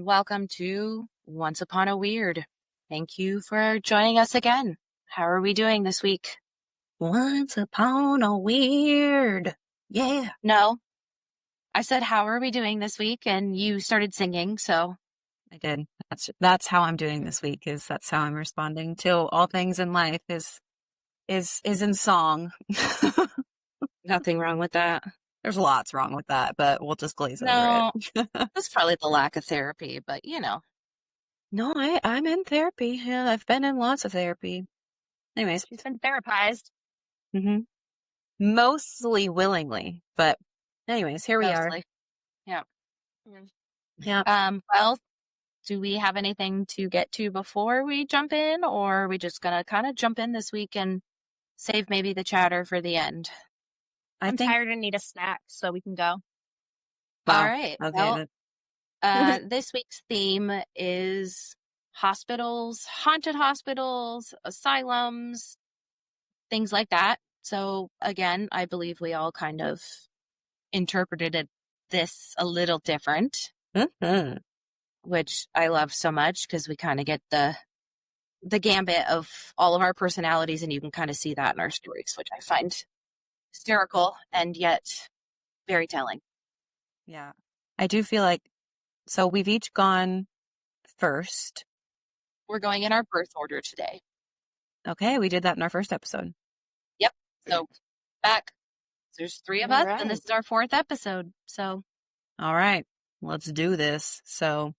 and welcome to Once Upon a Weird. Thank you for joining us again. How are we doing this week? Once upon a weird. Yeah. No, I said, how are we doing this week? And you started singing, so. I did. That's how I'm doing this week, is that's how I'm responding to all things in life is in song. Nothing wrong with that. There's lots wrong with that, but we'll just glaze over No, it. that's probably the lack of therapy, but you know. No, I'm in therapy. Yeah, I've been in lots of therapy. Anyways. She's been therapized. Mm-hmm. Mostly willingly, but anyways, here we are. Yeah. Yeah. Well, do we have anything to get to before we jump in, or are we just gonna kind of jump in this week and save maybe the chatter for the end? I'm tired and need a snack, so we can go. Wow. All right. Okay. Well, this week's theme is hospitals, haunted hospitals, asylums, things like that. So again, I believe we all kind of interpreted this a little different, which I love so much because we kind of get the gambit of all of our personalities, and you can kind of see that in our stories, which I find hysterical and yet very telling. Yeah. I do feel like, so we've each gone first. We're going in our birth order today. Okay, we did that in our first episode. Yep. So back. There's 3 of us, and this is our 4th episode. So, all right, let's do this. So,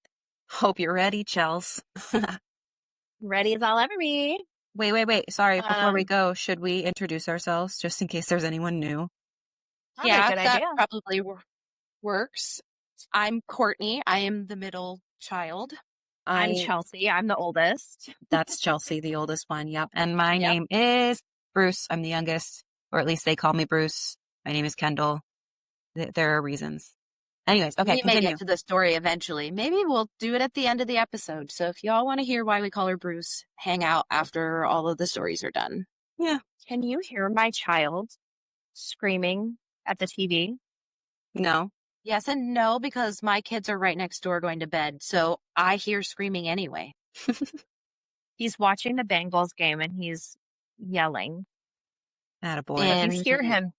hope you're ready, Chels. Ready as I'll ever be. Wait. Sorry, before we go, should we introduce ourselves just in case there's anyone new? Yeah, that probably works. I'm Courtney. I am the middle child. I'm Chelsea. I'm the oldest. That's Chelsea, the oldest one. Yep. And my name is Bruce. I'm the youngest, or at least they call me Bruce. My name is Kendall. There are reasons. Anyways, okay, we may get to the story eventually. Maybe we'll do it at the end of the episode. So if y'all want to hear why we call her Bruce, hang out after all of the stories are done. Yeah. Can you hear my child screaming at the TV? No. Yes and no, because my kids are right next door going to bed. So I hear screaming anyway. He's watching the Bengals game and he's yelling. Attaboy. And if you hear him,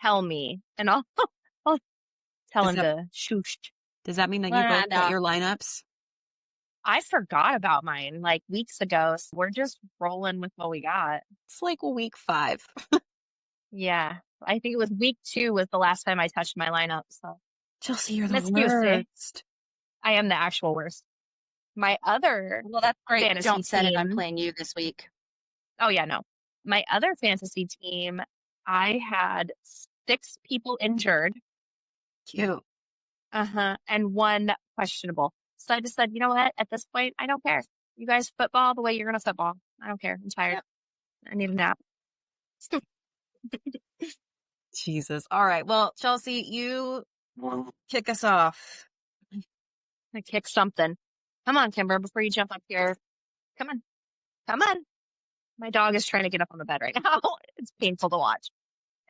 tell me, and I'll tell him to shoosh. Does that mean that you both got your lineups? I forgot about mine like weeks ago, so we're just rolling with what we got. It's like week 5. Yeah, I think it was week 2 was the last time I touched my lineup. So Chelsea, you're the worst. I am the actual worst. My other that's great. Fantasy Don't set team, it. I'm playing you this week. Oh yeah, no. My other fantasy team, I had 6 people injured. Cute. And 1 questionable. So I just said, you know what? At this point, I don't care. You guys football the way you're going to football. I don't care. I'm tired. Yep. I need a nap. Jesus. All right. Well, Chelsea, you kick us off. I kick something. Come on, Kimber, before you jump up here. Come on. Come on. My dog is trying to get up on the bed right now. It's painful to watch.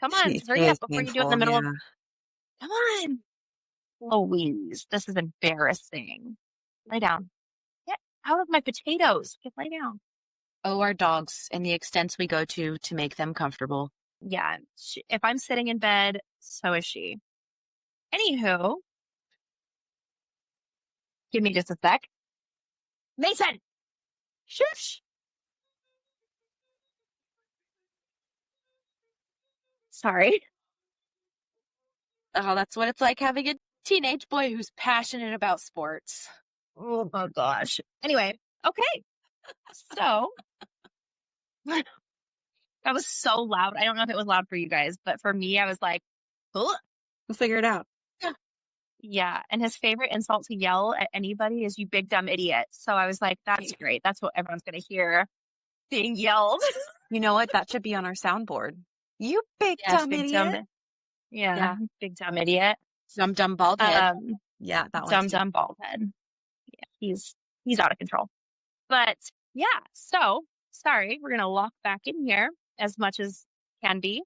Come on. Hurry up before you do it in the middle of... Come on. Louise, this is embarrassing. Lay down. Get out of my potatoes. Get lay down. Oh, our dogs and the extents we go to make them comfortable. Yeah. If I'm sitting in bed, so is she. Anywho, give me just a sec. Mason! Shush! Sorry. Oh, that's what it's like having a teenage boy who's passionate about sports. Oh my gosh. Anyway, okay. So that was so loud. I don't know if it was loud for you guys, but for me, I was like, ugh. We'll figure it out. Yeah. And his favorite insult to yell at anybody is you big dumb idiot. So I was like, that's great. That's what everyone's going to hear being yelled. You know what? That should be on our soundboard. You big dumb idiot. Yeah. Big dumb idiot. Dumb bald head. Yeah, that one. Dumb bald head. Yeah, he's out of control. But yeah, so sorry, we're gonna lock back in here as much as can be.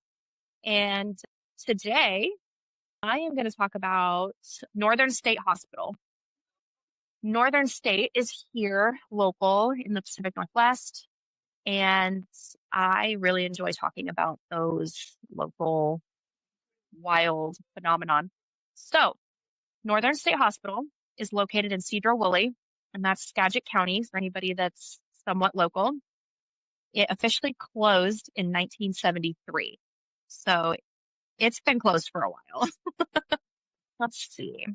And today I am going to talk about Northern State Hospital. Northern State is here, local in the Pacific Northwest. And I really enjoy talking about those local wild phenomenon. So, Northern State Hospital is located in Sedro-Woolley, and that's Skagit County for anybody that's somewhat local. It officially closed in 1973. So, it's been closed for a while. Let's see.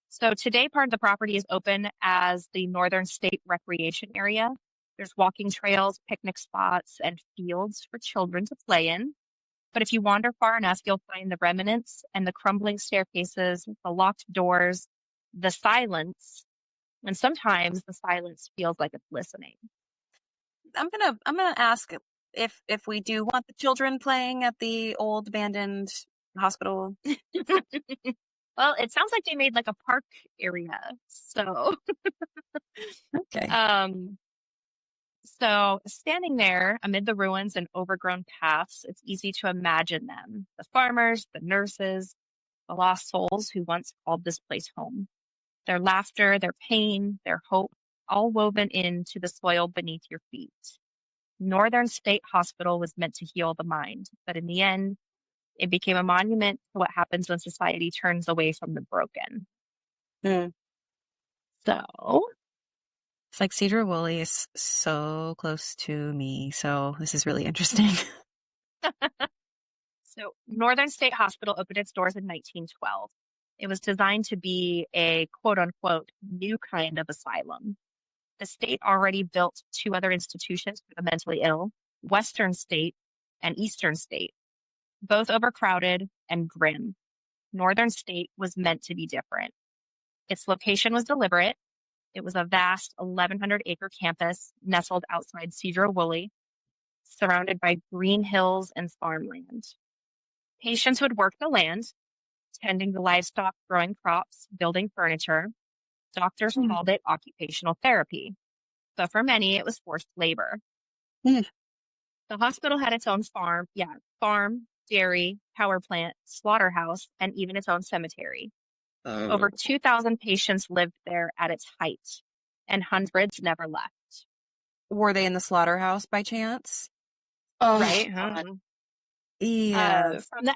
So today, part of the property is open as the Northern State Recreation Area. There's walking trails, picnic spots, and fields for children to play in. But if you wander far enough, you'll find the remnants and the crumbling staircases, the locked doors, the silence, and sometimes the silence feels like it's listening. I'm gonna ask if we do want the children playing at the old abandoned hospital. Well, it sounds like they made like a park area. So, Okay. So standing there amid the ruins and overgrown paths, it's easy to imagine them. The farmers, the nurses, the lost souls who once called this place home. Their laughter, their pain, their hope, all woven into the soil beneath your feet. Northern State Hospital was meant to heal the mind, but in the end, it became a monument to what happens when society turns away from the broken. Mm. So, It's like Sedro-Woolley is so close to me, so this is really interesting. So Northern State Hospital opened its doors in 1912. It was designed to be a quote unquote new kind of asylum. The state already built two other institutions for the mentally ill, Western State and Eastern State, both overcrowded and grim. Northern State was meant to be different. Its location was deliberate. It was a vast 1,100-acre campus nestled outside Sedro-Woolley, surrounded by green hills and farmland. Patients would work the land, tending the livestock, growing crops, building furniture. Doctors called it occupational therapy, but for many it was forced labor. Mm. The hospital had its own farm, dairy, power plant, slaughterhouse, and even its own cemetery. Over 2,000 patients lived there at its height, and hundreds never left. Were they in the slaughterhouse by chance? Oh, Right? God. Yeah. From the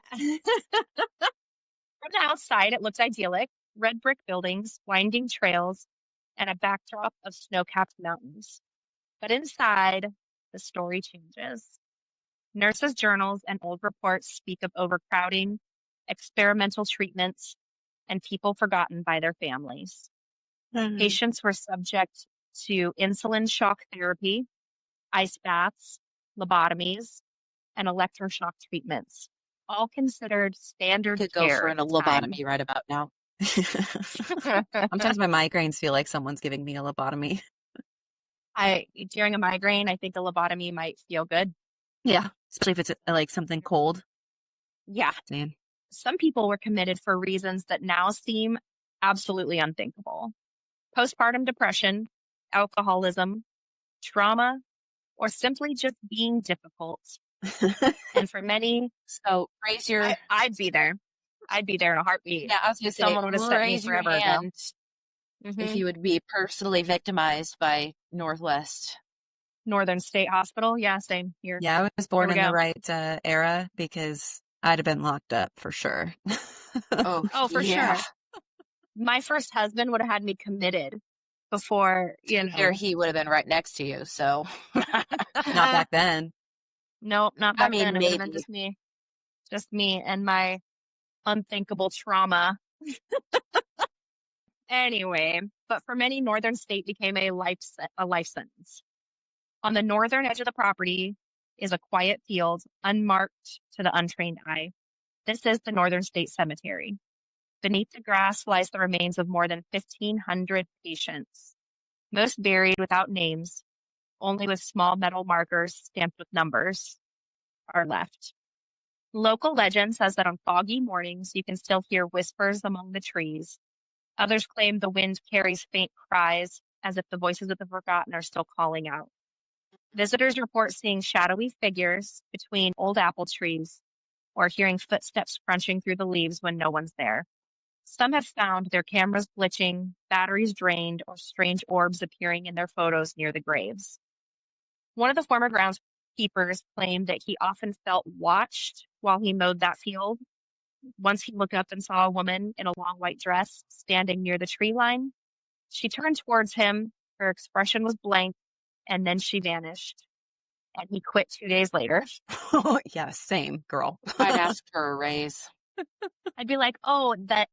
outside, it looked idyllic. Red brick buildings, winding trails, and a backdrop of snow-capped mountains. But inside, the story changes. Nurses' journals and old reports speak of overcrowding, experimental treatments, and people forgotten by their families. Mhm. Patients were subject to insulin shock therapy, ice baths, lobotomies, and electroshock treatments, all considered standard Could go care for at an the time. lobotomy right about now. Sometimes my migraines feel like someone's giving me a lobotomy. During a migraine, I think a lobotomy might feel good. Yeah, especially if it's like something cold. Yeah. Man. Some people were committed for reasons that now seem absolutely unthinkable. Postpartum depression, alcoholism, trauma, or simply just being difficult. And for many, So raise your I'd be there. I'd be there in a heartbeat. yeah. I was gonna say Someone would have sent me raise your forever ago. hand Mhm. if you would be personally victimized by Northwest. Northern State Hospital. Yeah, same here. Yeah, I was born Here we in the go. right era because I'd have been locked up for sure. Oh, for yeah. sure. My first husband would have had me committed before, There he would have been right next to you. So Not back then. Nope, not I back mean, then. It would have been maybe. just me and my unthinkable trauma. Anyway, but for many, Northern State became a life sentence. On the northern edge of the property is a quiet field, unmarked to the untrained eye. This is the Northern State Cemetery. Beneath the grass lies the remains of more than 1,500 patients, most buried without names, only with small metal markers stamped with numbers are left. Local legend says that on foggy mornings, you can still hear whispers among the trees. Others claim the wind carries faint cries, as if the voices of the forgotten are still calling out. Visitors report seeing shadowy figures between old apple trees or hearing footsteps crunching through the leaves when no one's there. Some have found their cameras glitching, batteries drained, or strange orbs appearing in their photos near the graves. One of the former groundskeepers claimed that he often felt watched while he mowed that field. Once he looked up and saw a woman in a long white dress standing near the tree line. She turned towards him. Her expression was blank, and then she vanished. And he quit 2 days later. Yeah, same, girl. I'd ask for a raise. I'd be like, oh, that?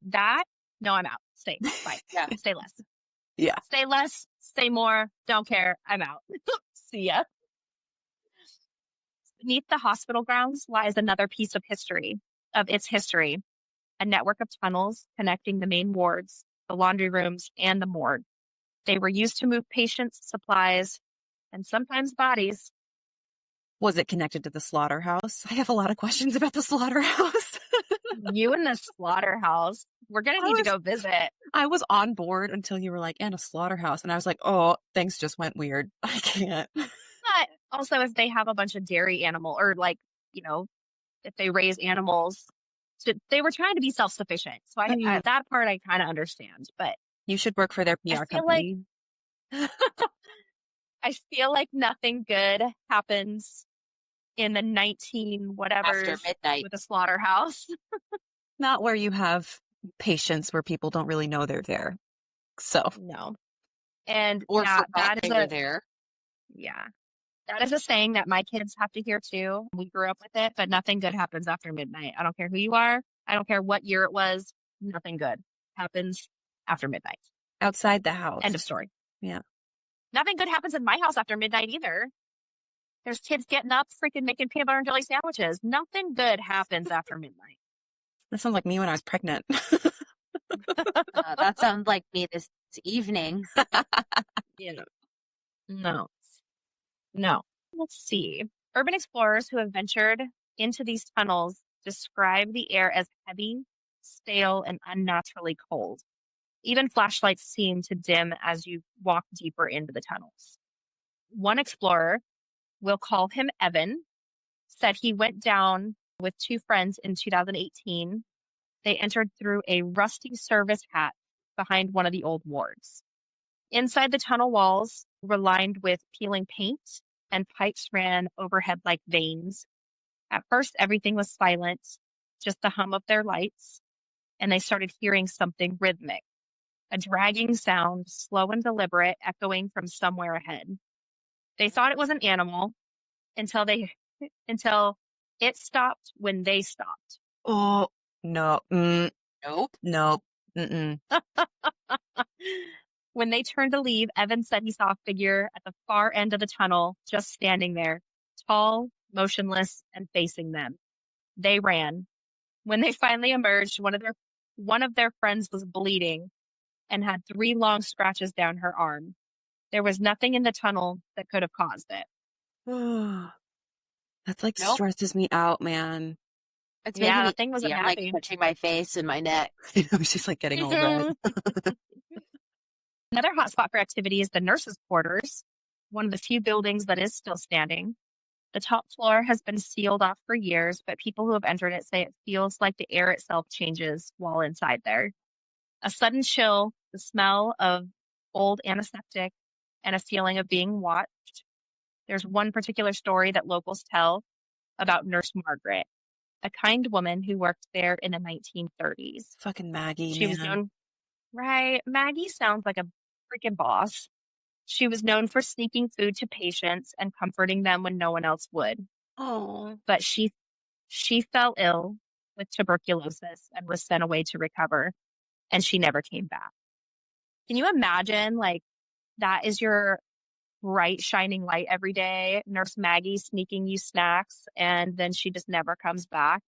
No, I'm out. Stay. Bye. Yeah. Stay less. Yeah. Stay less. Stay more. Don't care. I'm out. See ya. Beneath the hospital grounds lies another piece of its history, a network of tunnels connecting the main wards, the laundry rooms, and the morgue. They were used to move patients, supplies, and sometimes bodies. Was it connected to the slaughterhouse? I have a lot of questions about the slaughterhouse. You and the slaughterhouse. We're going to need to go visit. I was on board until you were like, and a slaughterhouse. And I was like, oh, things just went weird. I can't. But also if they have a bunch of dairy animal or like, if they raise animals, they were trying to be self-sufficient. So that part I kind of understand, but you should work for their PR company. I feel like nothing good happens in the 19 whatever After midnight with a slaughterhouse. Not where you have patients where people don't really know they're there. So no. And or yeah, that is there. Yeah. That is a saying that my kids have to hear too. We grew up with it, but nothing good happens after midnight. I don't care who you are. I don't care what year it was. Nothing good happens after midnight. Outside the house. End of story. Yeah. Nothing good happens in my house after midnight either. There's kids getting up, freaking making peanut butter and jelly sandwiches. Nothing good happens after midnight. That sounds like me when I was pregnant. That sounds like me this evening. No. Let's see. Urban explorers who have ventured into these tunnels describe the air as heavy, stale, and unnaturally cold. Even flashlights seem to dim as you walk deeper into the tunnels. One explorer, we'll call him Evan, said he went down with 2 friends in 2018. They entered through a rusty service hatch behind one of the old wards. Inside, the tunnel walls were lined with peeling paint and pipes ran overhead like veins. At first, everything was silent, just the hum of their lights, and they started hearing something rhythmic, a dragging sound, slow and deliberate, echoing from somewhere ahead. They thought it was an animal until it stopped when they stopped. Oh, no. Nope. Mm-mm. When they turned to leave, Evan said he saw a figure at the far end of the tunnel, just standing there, tall, motionless, and facing them. They ran. When they finally emerged, one of their friends was bleeding and had 3 long scratches down her arm. There was nothing in the tunnel that could have caused it. That's like stresses me out, man. It's the thing was I'm like touching my face and my neck. I was just like getting all red. Another hotspot for activity is the nurses' quarters, one of the few buildings that is still standing. The top floor has been sealed off for years, but people who have entered it say it feels like the air itself changes while inside there. A sudden chill, the smell of old antiseptic, and a feeling of being watched. There's one particular story that locals tell about Nurse Margaret, a kind woman who worked there in the 1930s. Fucking Maggie, She was known... Right. Maggie sounds like a freaking boss. She was known for sneaking food to patients and comforting them when no one else would. Oh. But she fell ill with tuberculosis and was sent away to recover, and she never came back. Can you imagine, like, that is your bright, shining light every day, Nurse Maggie sneaking you snacks, and then she just never comes back?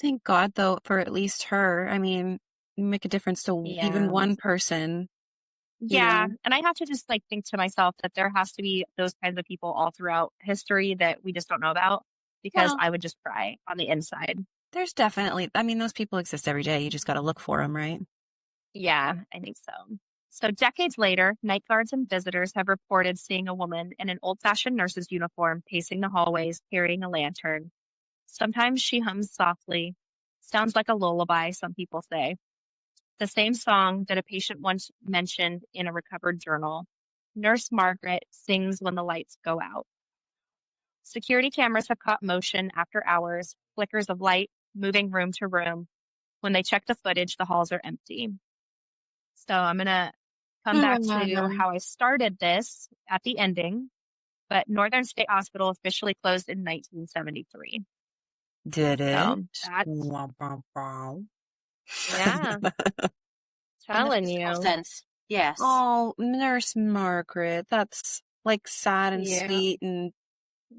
Thank God, though, for at least her. I mean, you make a difference to even one person. Yeah. And I have to just like think to myself that there has to be those kinds of people all throughout history that we just don't know about, because I would just cry on the inside. There's definitely, I mean, those people exist every day. You just got to look for them, right? Yeah, I think so. So decades later, night guards and visitors have reported seeing a woman in an old-fashioned nurse's uniform pacing the hallways, carrying a lantern. Sometimes she hums softly. Sounds like a lullaby, some people say. the same song that a patient once mentioned in a recovered journal. Nurse Margaret sings when the lights go out. Security cameras have caught motion after hours, flickers of light moving room to room. When they check the footage, the halls are empty. So I'm going to come back to how I started this at the ending, but Northern State Hospital officially closed in 1973. Did it? So yeah, telling you. Sense. Yes. Oh, Nurse Margaret. That's like sad and Yeah. sweet and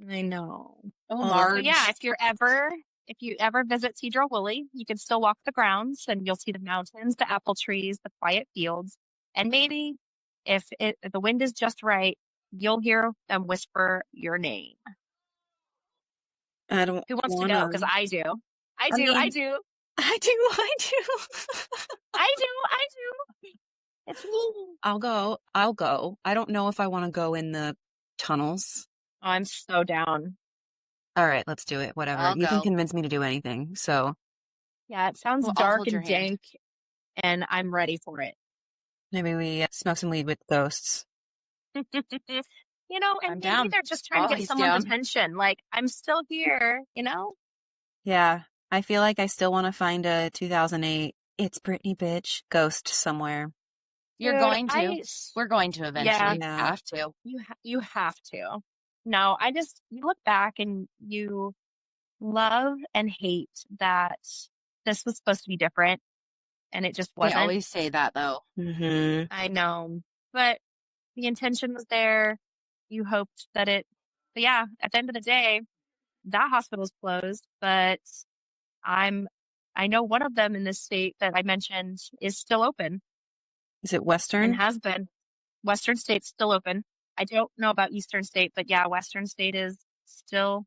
I know. Oh, So Marge. yeah, if you ever visit Cedar Woolley, you can still walk the grounds and you'll see the mountains, the apple trees, the quiet fields, and maybe if the wind is just right, you'll hear them whisper your name. I don't Who wants to wanna. go? Because I do. I I do. mean- I do. I do. I do. It's me. I'll go. I don't know if I want to go in the tunnels. Oh, I'm so down. All right, let's do it. Whatever. I'll You can go. convince me to do anything. So Yeah, it sounds Well, I'll dark hold your and hand. dank, and I'm ready for it. maybe we smoke some weed with ghosts. And I'm maybe down. they're just trying to get Always someone's down. attention. Like, I'm still here, Yeah, I feel like I still want to find a 2008 It's Britney bitch ghost somewhere. You're Dude, going to. We're going to eventually. Yeah. Have to. You have to. No, you look back and you love and hate that this was supposed to be different, and it just They wasn't. always say that, though. Mm-hmm. I know, but the intention was there. You hoped that but yeah, at the end of the day, that hospital's closed, but I know one of them in this state that I mentioned is still open Is it and Western? has been. Western State's still open. I don't know about Eastern State, but yeah, Western State is still,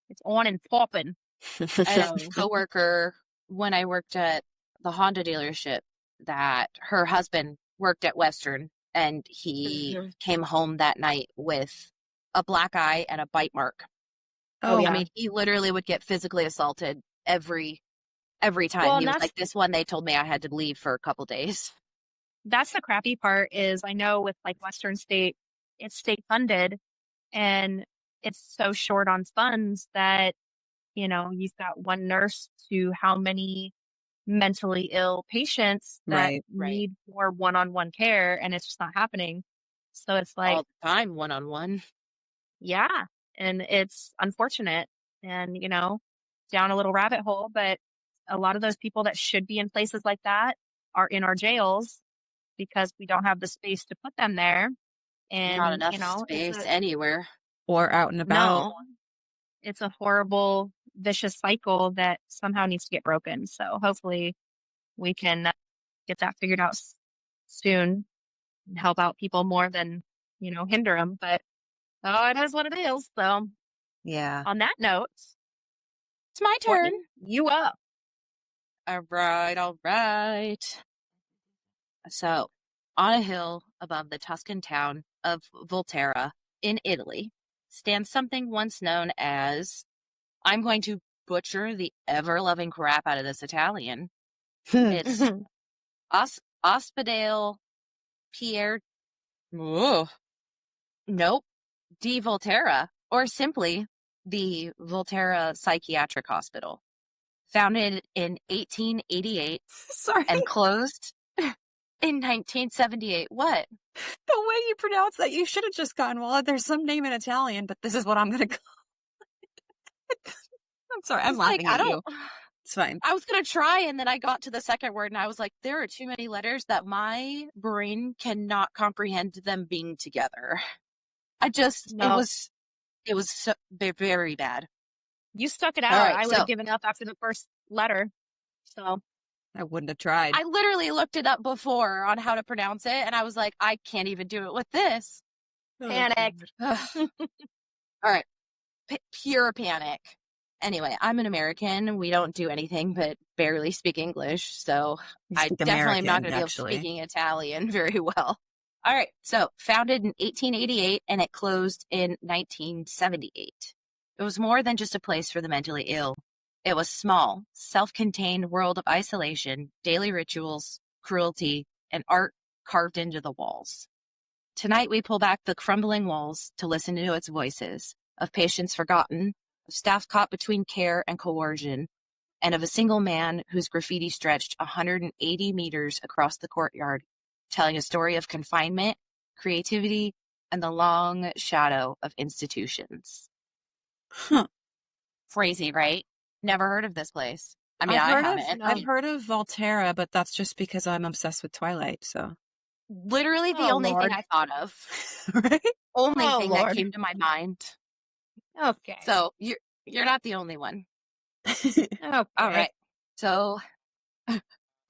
it's on and popping. I had a coworker when I worked at the Honda dealership that her husband worked at Western, and he came home that night with a black eye and a bite mark. Oh, yeah. I mean, he literally would get physically assaulted every time. Well, He was that's- like, this one, they told me I had to leave for a couple days. That's the crappy part is I know with like Western State, it's state funded and it's so short on funds that, you've got one nurse to how many mentally ill patients that Right. need more one-on-one care, and it's just not happening. So it's like, All the time, one-on-one. yeah, and it's unfortunate and, down a little rabbit hole, but a lot of those people that should be in places like that are in our jails because we don't have the space to put them there. And, Not enough it's space anywhere. Or out and about. no, it's a horrible, vicious cycle that somehow needs to get broken. So hopefully we can get that figured out soon and help out people more than, hinder them. But it is what it is. So Yeah. on that note, It's my turn. Courtney, you up. All right. So, on a hill above the Tuscan town of Volterra in Italy stands something once known as, I'm going to butcher the ever-loving crap out of this Italian. It's Ospedale Pier... Ugh. Nope. Di Volterra, or simply the Volterra Psychiatric Hospital. Founded in 1888 Sorry. and closed in 1978. What? The way you pronounce that, you should have just gone, well, there's some name in Italian, but this is what I'm going to call it. I'm sorry. I'm It's laughing like, at you. It's fine. I was going to try, and then I got to the second word, and I was like, there are too many letters that my brain cannot comprehend them being together. No. It was so, very bad. You stuck it out. All right, I would so- have given up after the first letter. So I wouldn't have tried. I literally looked it up before on how to pronounce it, and I was like, I can't even do it with this. panicked. Ugh. All right. Pure panic. Anyway, I'm an American. We don't do anything but barely speak English, so You I speak definitely am not going American, to be able to actually. speaking Italian very well. All right, so founded in 1888 and it closed in 1978. It was more than just a place for the mentally ill. It was small, self-contained world of isolation, daily rituals, cruelty, and art carved into the walls. Tonight, we pull back the crumbling walls to listen to its voices of patients forgotten, of staff caught between care and coercion, and of a single man whose graffiti stretched 180 meters across the courtyard, telling a story of confinement, creativity, and the long shadow of institutions. Huh. Crazy, right? Never heard of this place. I mean, I haven't. I've heard of Volterra, but that's just because I'm obsessed with Twilight, so. Literally the Oh, only Lord. thing I thought of. Right? Only Oh, thing Lord. that came to my mind. Okay. So you're not the only one. Okay. All right. So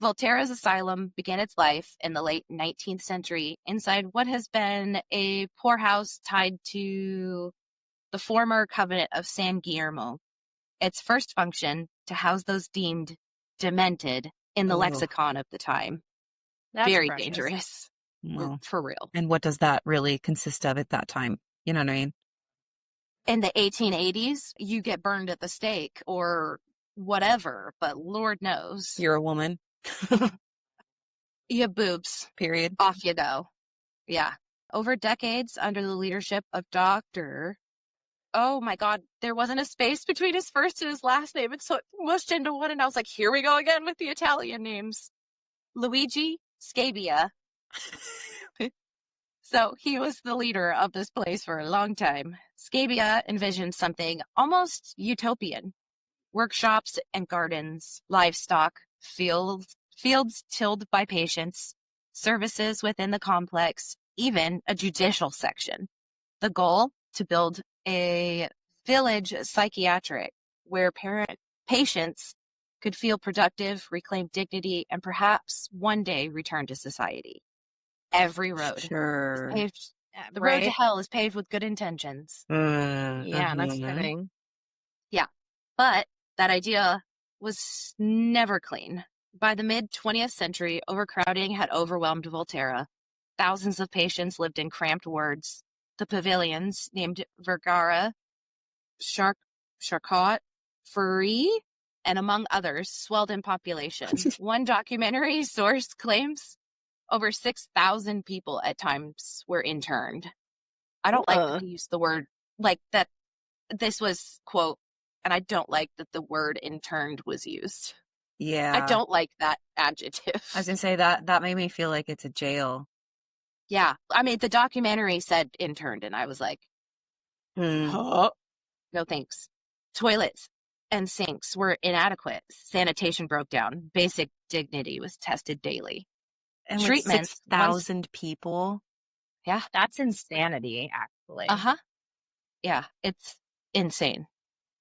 Volterra's asylum began its life in the late 19th century inside what has been a poorhouse tied to the former Convent of San Guillermo. Its first function to house those deemed demented in the Oh. lexicon of the time. That's Very precious. dangerous. Well, For real. and what does that really consist of at that time? You know what I mean? In the 1880s, you get burned at the stake or whatever, but Lord knows. You're a woman, You have boobs. period. Off you go. Yeah. Over decades, under the leadership of Dr. Oh my God, there wasn't a space between his first and his last name. It's so mushed into one. And I was like, here we go again with the Italian names. Luigi Scabbia. So he was the leader of this place for a long time. Scabbia envisioned something almost utopian. Workshops and gardens, livestock, fields tilled by patients, services within the complex, even a judicial section. The goal, to build a village psychiatric where patients could feel productive, reclaim dignity, and perhaps one day return to society. Every road. Sure. Paved, the road to hell is paved with good intentions. Yeah, that's fitting. But that idea was never clean. By the mid-20th century, overcrowding had overwhelmed Volterra. Thousands of patients lived in cramped wards. The pavilions, named Vergara, Charcot, Free, and among others, swelled in population. One documentary source claims over 6,000 people at times were interned. I don't like that they use the word like that. This was, quote, and I don't like that the word interned was used. Yeah. I don't like that adjective. I was going to say that made me feel like it's a jail. Yeah. I mean, the documentary said interned, and I was like, huh? No thanks. Toilets and sinks were inadequate. Sanitation broke down. Basic dignity was tested daily. And Treatments, 6,000 people. Yeah. That's insanity, actually. Uh-huh. Yeah, it's insane.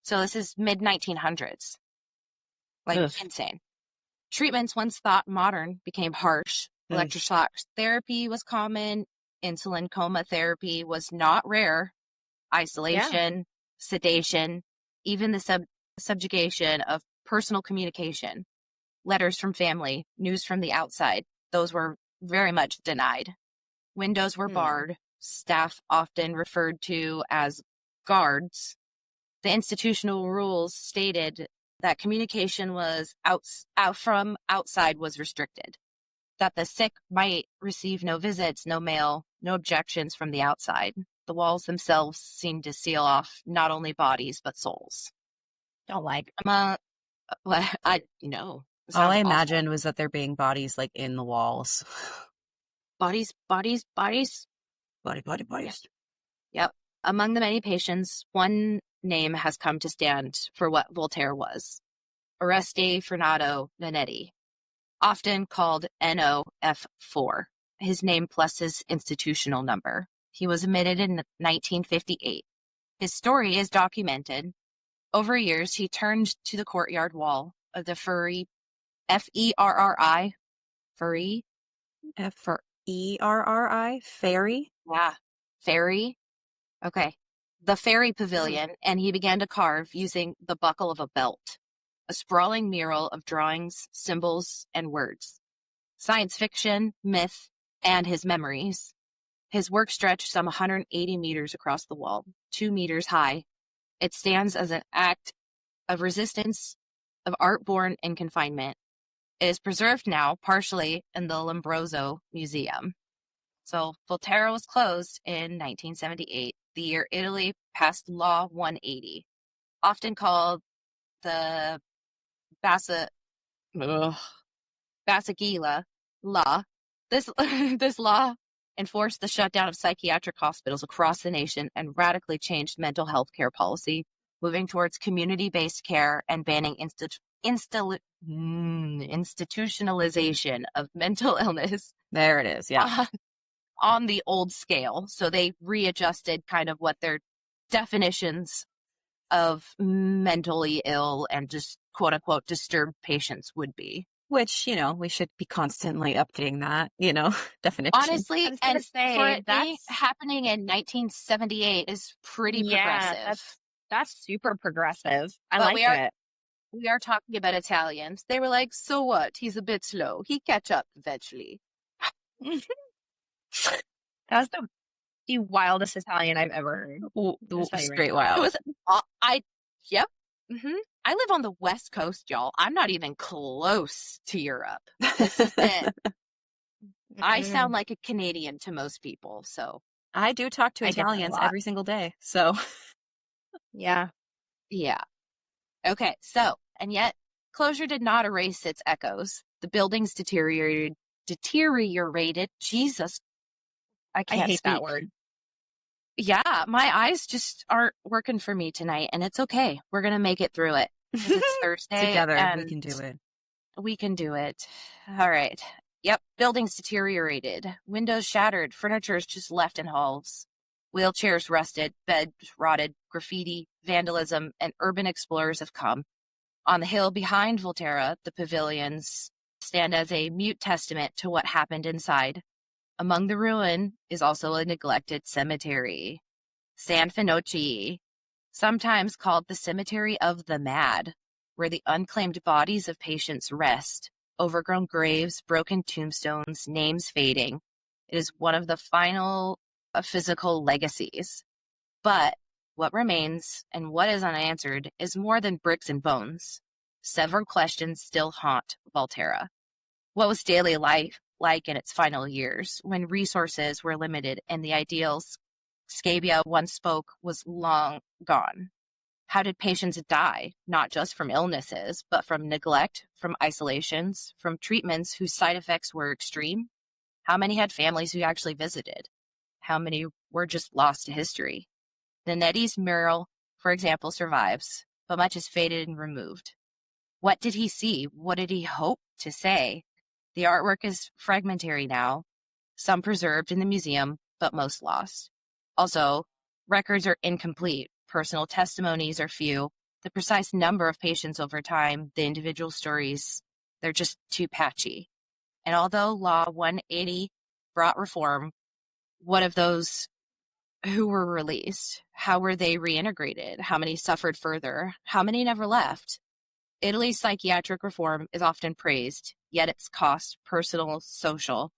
So this is mid-1900s. Like, Ugh. insane. Treatments once thought modern became harsh. Electroshock therapy was common. Insulin coma therapy was not rare. Isolation, sedation, even the subjugation of personal communication. Letters from family, news from the outside. Those were very much denied. Windows were barred. Staff often referred to as guards. The institutional rules stated that communication was from outside was restricted, that the sick might receive no visits, no mail, no objections from the outside. The walls themselves seemed to seal off not only bodies, but souls. Don't like. All I imagined was that there being bodies like in the walls. Bodies. Bodies. Yep. Among the many patients, one name has come to stand for what Voltaire was. Oreste Fernando Nanetti, often called NOF4, his name plus his institutional number. He was admitted in 1958. His story is documented. Over years, he turned to the courtyard wall of the Ferry, F-E-R-R-I, Ferry? F-E-R-R-I? Ferry? Yeah, Ferry. Okay. The Ferry Pavilion, and he began to carve using the buckle of a belt, a sprawling mural of drawings, symbols, and words. Science fiction, myth, and his memories. His work stretched some 180 meters across the wall, 2 meters high. It stands as an act of resistance, of art born in confinement. It is preserved now partially in the Lombroso Museum. So Volterra was closed in 1978, the year Italy passed Law 180, often called the Basaglia Law. This this law enforced the shutdown of psychiatric hospitals across the nation and radically changed mental health care policy, moving towards community-based care and banning institutionalization of mental illness. There it is. Yeah. On the old scale. So they readjusted kind of what their definitions of mentally ill and just quote unquote disturbed patients would be. Which, we should be constantly updating that, definition. Honestly, and for it happening in 1978 is pretty progressive. That's super progressive. I like it. We are talking about Italians. They were like, so what? He's a bit slow. He catch up eventually. That's the wildest Italian I've ever heard. Straight wild. It was, yep. Mm-hmm. I live on the West Coast, y'all. I'm not even close to Europe. This is it. I sound like a Canadian to most people, so. I do talk to Italians every single day, so. Yeah. Yeah. Okay, so, and yet, closure did not erase its echoes. The buildings deteriorated. Jesus. I hate that word. Yeah, my eyes just aren't working for me tonight, and it's okay. We're going to make it through it. It's Thursday. Together, we can do it. We can do it. All right. Yep, buildings deteriorated. Windows shattered. Furniture is just left in halls. Wheelchairs rusted. Beds rotted. Graffiti, vandalism, and urban explorers have come. On the hill behind Volterra, the pavilions stand as a mute testament to what happened inside. Among the ruin is also a neglected cemetery, San Finochi, sometimes called the Cemetery of the Mad, where the unclaimed bodies of patients rest, overgrown graves, broken tombstones, names fading. It is one of the final physical legacies. But what remains and what is unanswered is more than bricks and bones. Several questions still haunt Volterra. What was daily life like in its final years, when resources were limited and the ideals Scabbia once spoke was long gone? How did patients die, not just from illnesses, but from neglect, from isolations, from treatments whose side effects were extreme? How many had families who actually visited? How many were just lost to history? Nanetti's mural, for example, survives, but much is faded and removed. What did he see? What did he hope to say? The artwork is fragmentary now, some preserved in the museum, but most lost. Also, records are incomplete. Personal testimonies are few. The precise number of patients over time, the individual stories, they're just too patchy. And although Law 180 brought reform, what of those who were released? How were they reintegrated? How many suffered further? How many never left? Italy's psychiatric reform is often praised, yet its costs, personal, social,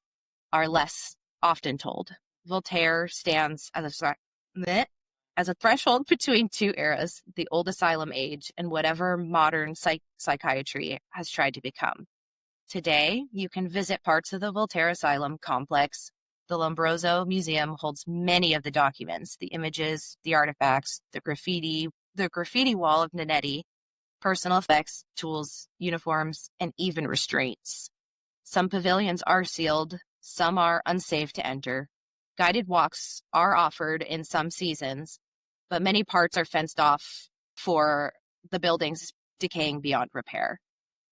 are less often told. Volterra stands as a threshold between two eras, the old asylum age and whatever modern psychiatry has tried to become. Today, you can visit parts of the Volterra Asylum complex. The Lombroso Museum holds many of the documents, the images, the artifacts, the graffiti wall of Nanetti, personal effects, tools, uniforms, and even restraints. Some pavilions are sealed, some are unsafe to enter. Guided walks are offered in some seasons, but many parts are fenced off for the buildings decaying beyond repair.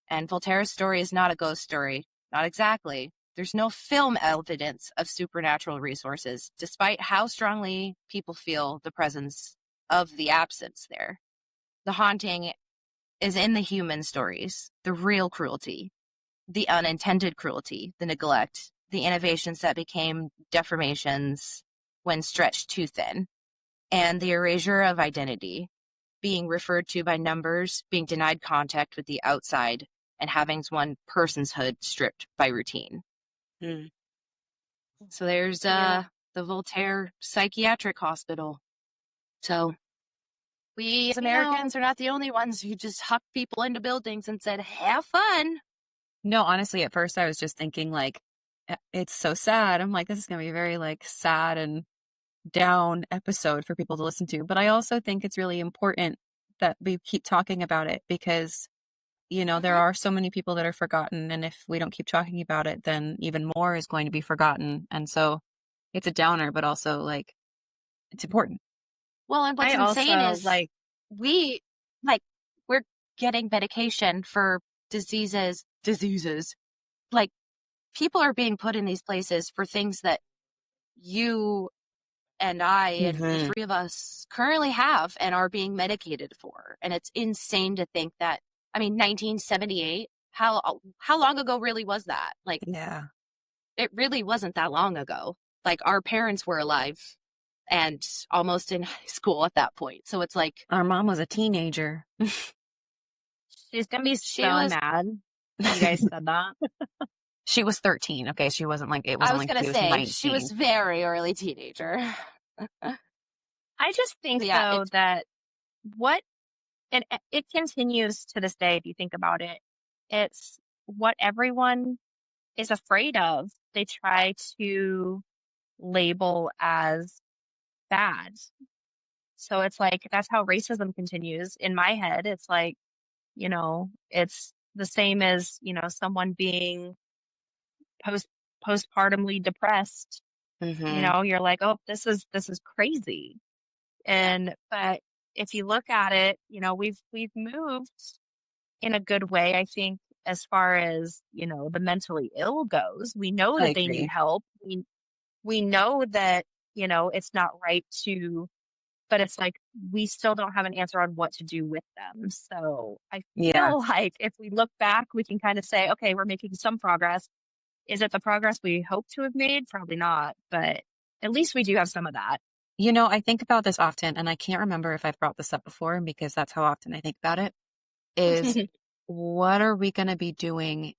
And Volterra's story is not a ghost story. Not exactly. There's no film evidence of supernatural resources, despite how strongly people feel the presence of the absence there. The haunting is in the human stories, the real cruelty, the unintended cruelty, the neglect, the innovations that became deformations when stretched too thin, and the erasure of identity, being referred to by numbers, being denied contact with the outside, and having one person's hood stripped by routine. So there's the Volterra Psychiatric Hospital. So we as Americans are not the only ones who just hucked people into buildings and said, have fun. No, honestly, at first I was just thinking like, it's so sad. I'm like, this is going to be a very like sad and down episode for people to listen to. But I also think it's really important that we keep talking about it because, there are so many people that are forgotten. And if we don't keep talking about it, then even more is going to be forgotten. And so it's a downer, but also like, it's important. Well, and what's I insane also is like, we like we're getting medication for diseases. Like people are being put in these places for things that you and I and the Mhm. three of us currently have and are being medicated for. And it's insane to think that, I mean, 1978, how long ago really was that? Like, Yeah. it really wasn't that long ago. Like, our parents were alive and almost in high school at that point. So it's like, Our mom was a teenager. she's gonna be she so was, mad that you guys said that. She was 13. Okay. She wasn't like, it I wasn't was like going she to was say, she 19. was very early teenager. I just think Yeah, though that what, and it continues to this day, if you think about it, it's what everyone is afraid of. They try to label as bad. So it's like, that's how racism continues. In my head, it's like, it's the same as, someone being post postpartumly depressed. Mhm. You're like, oh, this is crazy. yeah. But if you look at it, we've moved in a good way, I think, as far as, the mentally ill goes. We know I that they need agree. help. We know that, it's not right to, but it's like we still don't have an answer on what to do with them. So I Yeah. feel like if we look back, we can kind of say, okay, we're making some progress. Is it the progress we hope to have made? Probably not, but at least we do have some of that. I think about this often, and I can't remember if I've brought this up before because that's how often I think about it, is what are we going to be doing,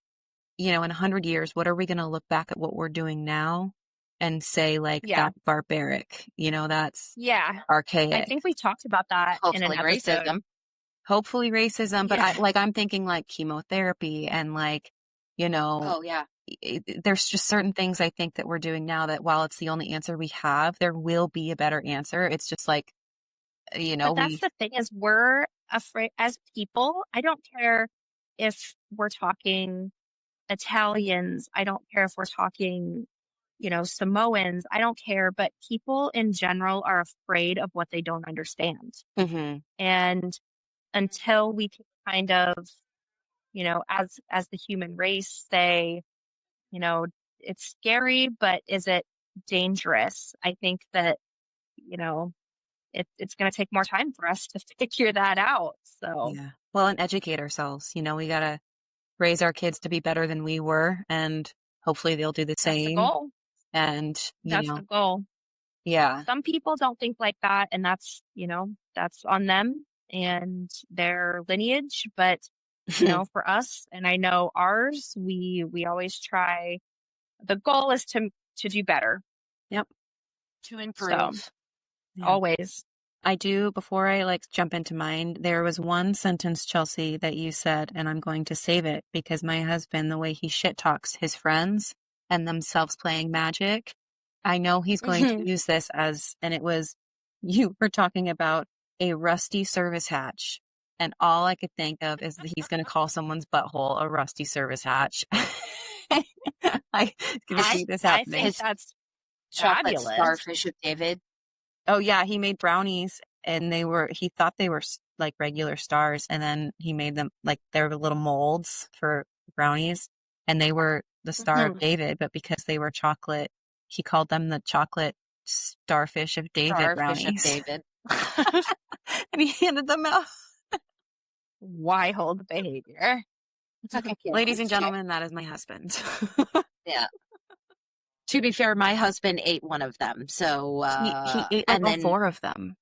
in 100 years? What are we going to look back at what we're doing now and say, like, Yeah. that's barbaric, that's Yeah. I archaic? think we talked about that in an Hopefully episode. racism. Hopefully racism, but Yeah. I'm thinking like chemotherapy and like, Oh, yeah. there's just certain things I think that we're doing now that while it's the only answer we have, there will be a better answer. It's just like, But that's we, the thing is we're afraid as people. I don't care if we're talking Italians. I don't care if we're talking, Samoans. I don't care, but people in general are afraid of what they don't understand. Mhm. And until we can kind of, as the human race say, you know, it's scary, but is it dangerous? I think that, it's going to take more time for us to figure that out. So Yeah. Well, and educate ourselves. We got to raise our kids to be better than we were, and hopefully they'll do the that's the same. goal. And, That's the goal. yeah. Some people don't think like that, and that's on them and their lineage. But, for us, and I know ours, we always try. The goal is to do better. Yep. To So improve. Yeah. always. I do, before I like jump into mine, there was one sentence, Chelsea, that you said, and I'm going to save it because my husband, the way he shit talks his friends and themselves playing magic, I know he's going to use this as, and it was, you were talking about a rusty service hatch. And all I could think of is that he's going to call someone's butthole a rusty service hatch. I can see this I think happening. that's Chocolate fabulous. starfish of David. Oh yeah, he made brownies and he thought they were like regular stars, and then he made them like they were little molds for brownies, and they were the Star of David, but because they were chocolate, he called them the chocolate starfish of David Starfish of brownies. David. And he handed them out. Wild behavior. Ladies and gentlemen, that is my husband. Yeah. To be fair, my husband ate one of them. So, he ate and like all then, 4 of them.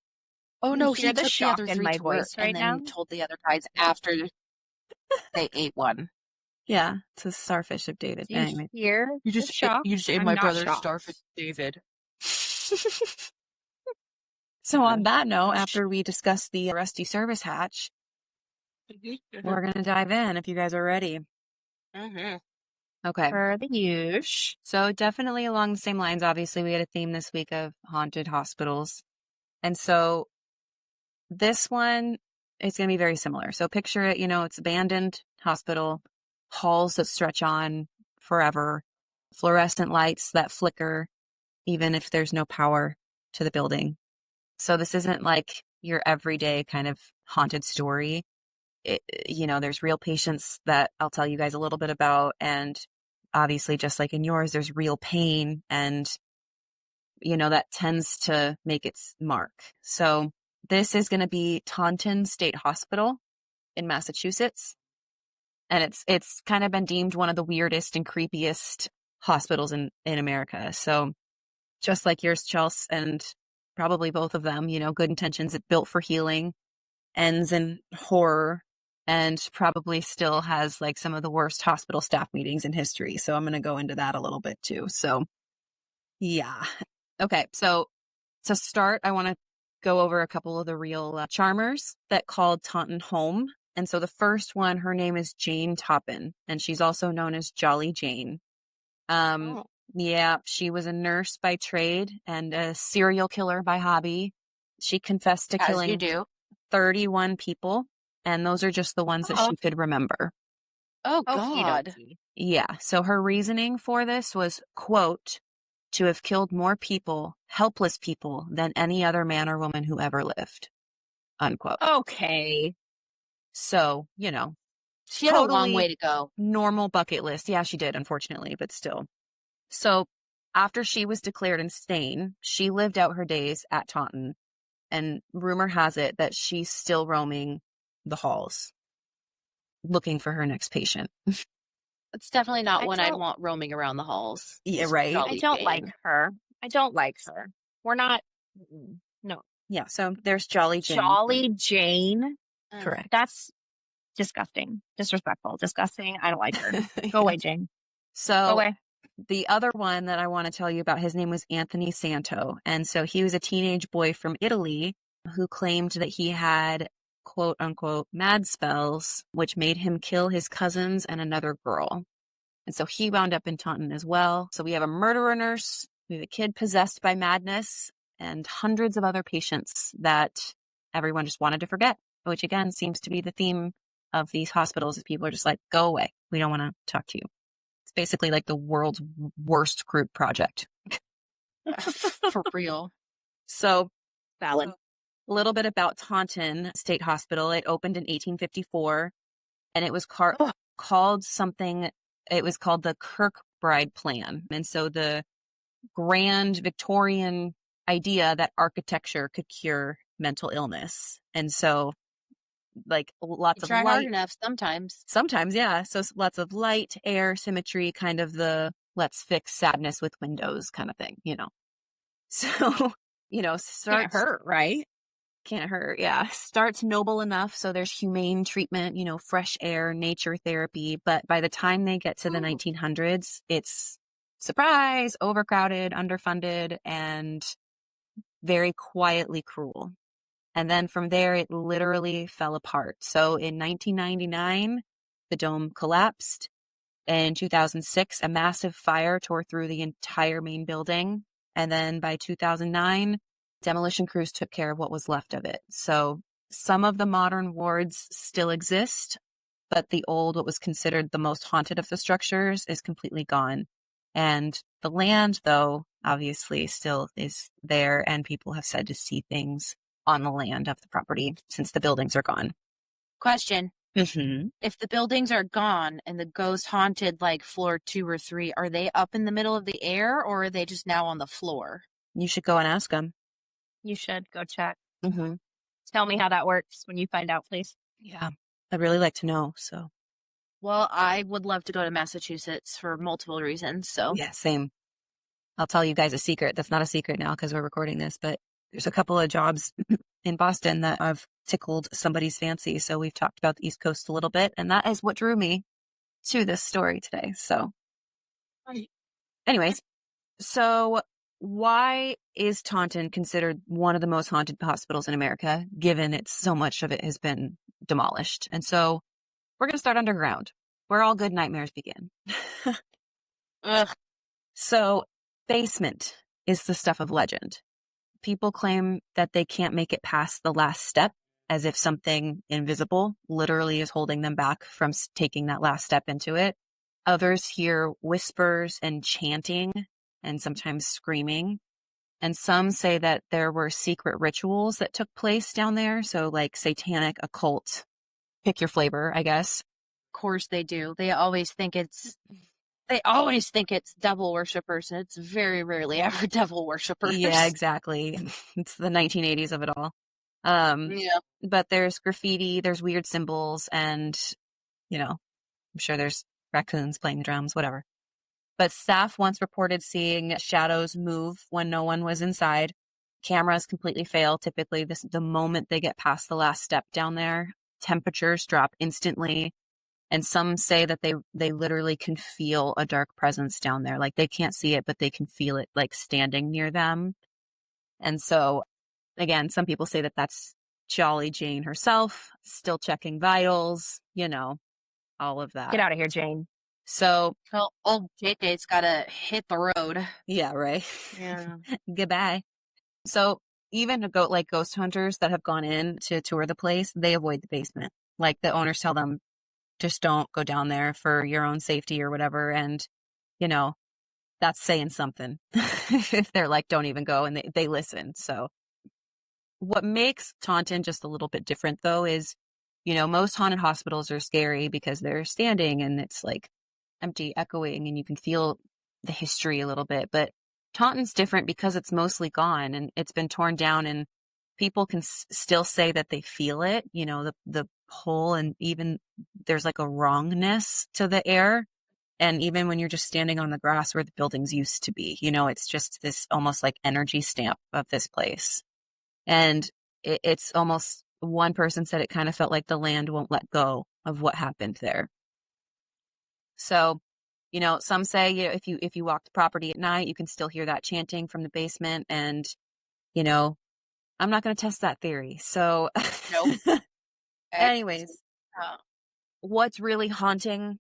oh You no, hear he the took the shock other in 3 my to work voice right and then now? told the other guys after they ate one. Yeah, it's a starfish of David. Do you Anyway. hear the shock? ate I'm my not brother's shocked. starfish David. So on that note, after we discuss the rusty service hatch, we're going to dive in if you guys are ready. Mm-hmm. Okay. For the use. So definitely along the same lines. Obviously, we had a theme this week of haunted hospitals. And so this one is going to be very similar. So picture it, it's abandoned hospital, halls that stretch on forever, fluorescent lights that flicker, even if there's no power to the building. So this isn't like your everyday kind of haunted story. There's real patients that I'll tell you guys a little bit about. And obviously, just like in yours, there's real pain and, that tends to make its mark. So this is going to be Taunton State Hospital in Massachusetts. And it's kind of been deemed one of the weirdest and creepiest hospitals in America. So just like yours, Chelsea, and probably both of them, good intentions, it's built for healing, ends in horror, and probably still has like some of the worst hospital staff meetings in history. So I'm going to go into that a little bit too. So yeah. Okay. So to start, I want to go over a couple of the real charmers that called Taunton home. And so the first one, her name is Jane Toppin, and she's also known as Jolly Jane. Yeah, she was a nurse by trade and a serial killer by hobby. She confessed to As you killing do. 31 people, and those are just the ones that she could remember. Oh, God. Okey-dokey. Yeah, so her reasoning for this was, quote, to have killed more people, helpless people, than any other man or woman who ever lived, unquote. Okay. So, She had a long totally way to go. normal bucket list. Yeah, she did, unfortunately, but still. So after she was declared insane, she lived out her days at Taunton, and rumor has it that she's still roaming the halls looking for her next patient. It's definitely not I one I'd don't- want roaming around the halls. Yeah, It's right. Jolly I don't Jane. like her. I don't like her. We're not. No. Yeah, so there's Jolly Jane. Jolly Jane. Correct. That's disgusting. Disrespectful. Disgusting. I don't like her. Go away, Jane. So Go away. the other one that I want to tell you about, his name was Anthony Santo. And so he was a teenage boy from Italy who claimed that he had, quote unquote, mad spells, which made him kill his cousins and another girl. And so he wound up in Taunton as well. So we have a murderer nurse, we have a kid possessed by madness, and hundreds of other patients that everyone just wanted to forget, which again seems to be the theme of these hospitals. Is people are just like, go away. We don't want to talk to you. It's basically like the world's worst group project. For real. So Valid. a little bit about Taunton State Hospital. It opened in 1854, and it was called something. It was called the Kirkbride Plan. And so the grand Victorian idea that architecture could cure mental illness. And so like lots You of try hard light. enough sometimes. Sometimes, yeah. So lots of light, air, symmetry, kind of the let's fix sadness with windows kind of thing, So, Can't hurt, right? Can't hurt. Yeah. Starts noble enough. So there's humane treatment, fresh air, nature therapy. But by the time they get to the 1900s, it's surprise, overcrowded, underfunded, and very quietly cruel. And then from there, it literally fell apart. So in 1999, the dome collapsed. In 2006, a massive fire tore through the entire main building. And then by 2009, demolition crews took care of what was left of it. So some of the modern wards still exist, but the old, what was considered the most haunted of the structures, is completely gone. And the land, though, obviously still is there, and people have said to see things on the land of the property since the buildings are gone. Question. Mm-hmm. If the buildings are gone and the ghost haunted like floor 2 or 3, are they up in the middle of the air or are they just now on the floor? You should go and ask them. You should go check. Mm-hmm. Tell me how that works when you find out, please. Yeah, I'd really like to know. So, Well, I would love to go to Massachusetts for multiple reasons. So yeah, same. I'll tell you guys a secret. That's not a secret now because we're recording this, but there's a couple of jobs in Boston that have tickled somebody's fancy. So we've talked about the East Coast a little bit, and that is what drew me to this story today. So anyways, so why is Taunton considered one of the most haunted hospitals in America, given so much of it has been demolished? And so we're going to start underground. where all good nightmares begin. Ugh. So, basement is the stuff of legend. People claim that they can't make it past the last step, as if something invisible literally is holding them back from taking that last step into it. Others hear whispers and chanting and sometimes screaming. And some say that there were secret rituals that took place down there. So like satanic, occult, pick your flavor, I guess. Of course they do. They always think it's devil worshippers, and it's very rarely ever devil worshippers. Yeah, exactly. It's the 1980s of it all. Yeah. But there's graffiti, there's weird symbols, and, I'm sure there's raccoons playing drums, whatever. But staff once reported seeing shadows move when no one was inside. Cameras completely fail. Typically, the moment they get past the last step down there, temperatures drop instantly. And some say that they literally can feel a dark presence down there. Like they can't see it, but they can feel it like standing near them. And so, again, some people say that that's Jolly Jane herself, still checking vitals, all of that. Get out of here, Jane. So, well, old JJ's gotta hit the road. Yeah, right. Yeah. Goodbye. So even ghost hunters that have gone in to tour the place, they avoid the basement. Like the owners tell them, just don't go down there for your own safety or whatever. And, that's saying something if they're like, don't even go, and they listen. So what makes Taunton just a little bit different though is, most haunted hospitals are scary because they're standing and it's like empty, echoing, and you can feel the history a little bit. But Taunton's different because it's mostly gone and it's been torn down, and people can still say that they feel it, the pull, and even there's like a wrongness to the air. And even when you're just standing on the grass where the buildings used to be, it's just this almost like energy stamp of this place. And it's almost, one person said it kind of felt like the land won't let go of what happened there. So, some say if you walk the property at night, you can still hear that chanting from the basement. And, I'm not going to test that theory. So, Nope. Anyways, what's really haunting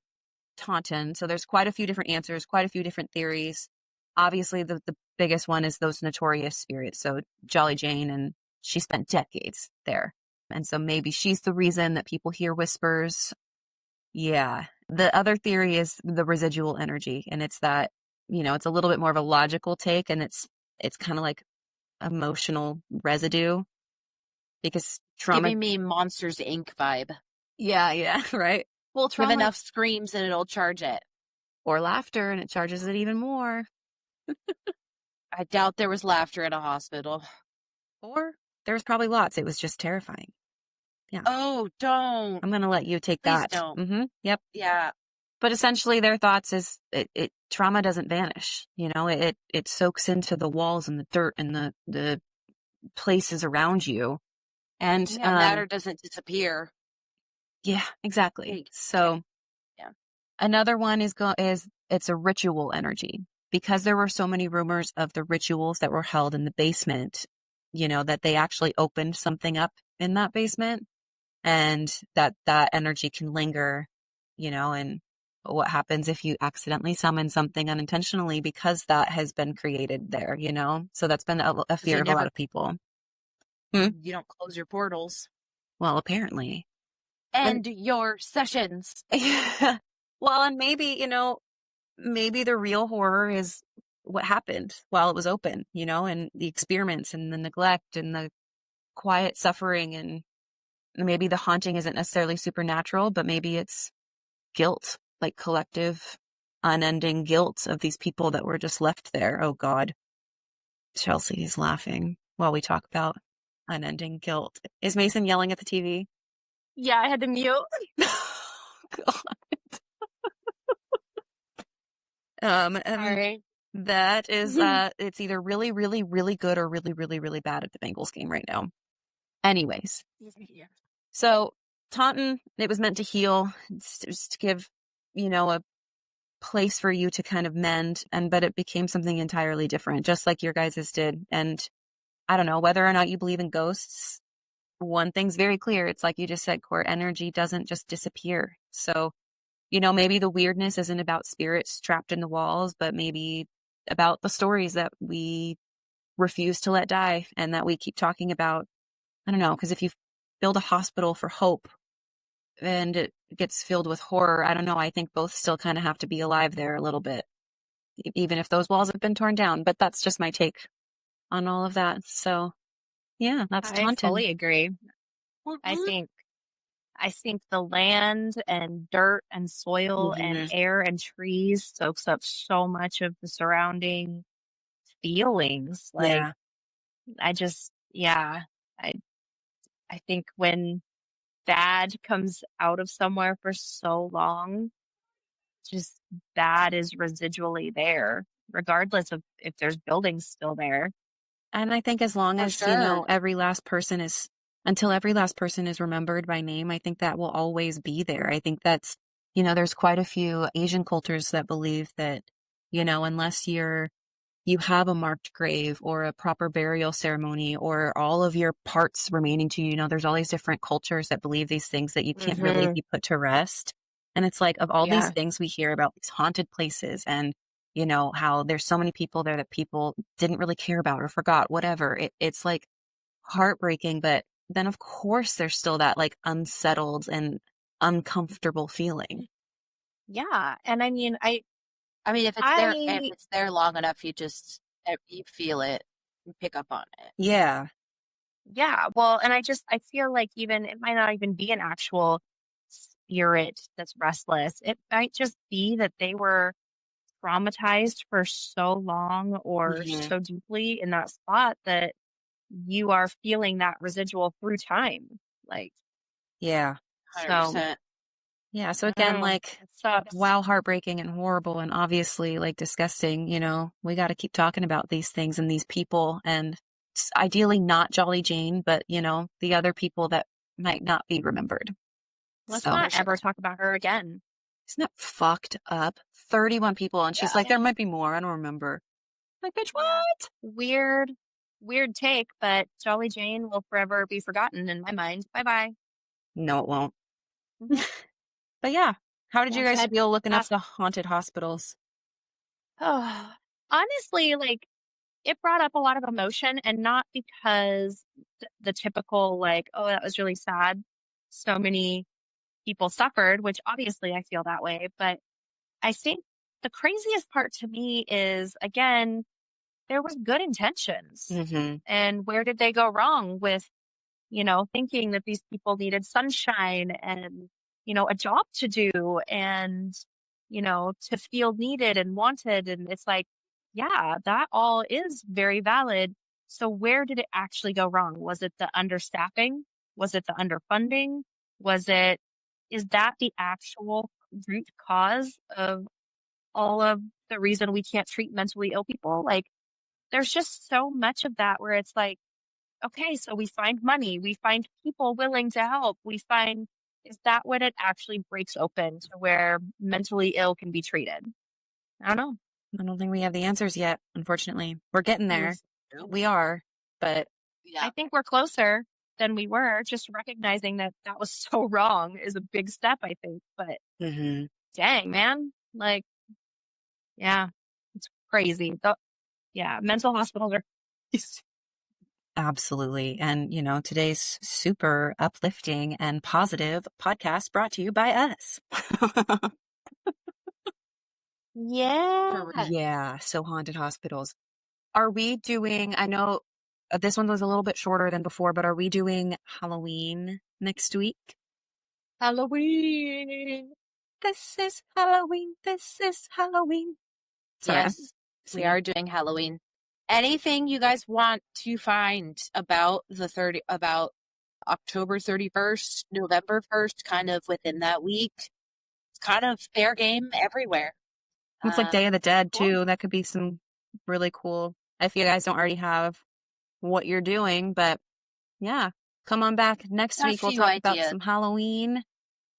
Taunton? So there's quite a few different answers, quite a few different theories. Obviously, the biggest one is those notorious spirits. So Jolly Jane, and she spent decades there. And so maybe she's the reason that people hear whispers. Yeah. The other theory is the residual energy. And it's that, it's a little bit more of a logical take, and it's kind of like emotional residue, because trauma. Giving me Monsters Inc. vibe. Yeah, right. Well, Give enough screams and it'll charge it. Or laughter and it charges it even more. I doubt there was laughter at a hospital. Or there was probably lots. It was just terrifying. Yeah. Oh, don't. I'm going to let you take Please that. don't. Mm-hmm. Yep. Yeah. But essentially their thoughts is trauma doesn't vanish. It soaks into the walls and the dirt and the places around you. And matter doesn't disappear. Yeah, exactly. So yeah. Another one is it's a ritual energy, because there were so many rumors of the rituals that were held in the basement, that they actually opened something up in that basement, and that energy can linger, and what happens if you accidentally summon something unintentionally, because that has been created there, so that's been a fear of a lot of people. You don't close your portals. Well, apparently. End your sessions. Well, and maybe, maybe the real horror is what happened while it was open, and the experiments and the neglect and the quiet suffering. And maybe the haunting isn't necessarily supernatural, but maybe it's guilt, like collective, unending guilt of these people that were just left there. Oh, God. Chelsea is laughing while we talk about unending guilt. Is Mason yelling at the TV? Yeah, I had to mute. God. Sorry. That is, it's either really, really, really good or really, really, really bad at the Bengals game right now. Anyways, so Taunton, it was meant to heal, just to give, a place for you to kind of mend, but it became something entirely different, just like your guys's did. And I don't know whether or not you believe in ghosts. One thing's very clear. It's like you just said, Court, energy doesn't just disappear. So, maybe the weirdness isn't about spirits trapped in the walls, but maybe about the stories that we refuse to let die and that we keep talking about. I don't know, because if you build a hospital for hope and it gets filled with horror, I don't know. I think both still kind of have to be alive there a little bit, even if those walls have been torn down. But that's just my take on all of that. So, yeah, that's I Taunton. fully agree. I think the land and dirt and soil and air and trees soaks up so much of the surrounding feelings. Like, Yeah. I think when bad comes out of somewhere for so long, just bad is residually there, regardless of if there's buildings still there. And I think as long For as, sure. until every last person is remembered by name, I think that will always be there. I think that's, there's quite a few Asian cultures that believe that, unless you have a marked grave or a proper burial ceremony or all of your parts remaining to you, there's all these different cultures that believe these things that you can't really be put to rest. And it's like, of all these things we hear about these haunted places and, how there's so many people there that people didn't really care about or forgot, whatever. It's like heartbreaking, but then of course there's still that like unsettled and uncomfortable feeling. Yeah. And I mean, I mean, if it's there long enough, you feel it, you pick up on it. Yeah. Yeah. Well, and I feel like even it might not even be an actual spirit that's restless. It might just be that they were traumatized for so long or so deeply in that spot that you are feeling that residual through time. Like, Yeah. 100%. Yeah. So again, like, it sucks. while heartbreaking and horrible and obviously like disgusting, we got to keep talking about these things and these people and ideally not Jolly Jane, but, the other people that might not be remembered. Let's not ever talk about her again. Isn't that fucked up? 31 people. And she's like, there might be more. I don't remember. Like, bitch, what? Weird take, but Jolly Jane will forever be forgotten in my mind. Bye-bye. No, it won't. But yeah, how did you guys feel looking up the haunted hospitals? Oh, honestly, like, it brought up a lot of emotion, and not because the typical, like, oh, that was really sad. So many people suffered, which obviously I feel that way. But I think the craziest part to me is, again, there was good intentions. And where did they go wrong with, thinking that these people needed sunshine and, a job to do and, to feel needed and wanted. And it's like, yeah, that all is very valid. So where did it actually go wrong? Was it the understaffing? Was it the underfunding? Is that the actual root cause of all of the reason we can't treat mentally ill people? Like, there's just so much of that where it's like, okay, so we find money, we find people willing to help, is that when it actually breaks open to where mentally ill can be treated? I don't know. I don't think we have the answers yet, unfortunately. We're getting there. We are, but I think we're closer than we were. Just recognizing that was so wrong is a big step, I think. But dang, man, like, yeah, it's crazy. Mental hospitals are absolutely. And, today's super uplifting and positive podcast brought to you by us. Yeah. So haunted hospitals. Are we doing, I know this one was a little bit shorter than before, but are we doing Halloween next week? Halloween. This is Halloween. This is Halloween. Sorry, yes, we are doing Halloween. Anything you guys want to find about about October 31st, November 1st, kind of within that week, it's kind of fair game everywhere. It's like Day of the Dead too. That could be some really cool, if you guys don't already have what you're doing, but yeah, come on back next week. We'll talk about some Halloween,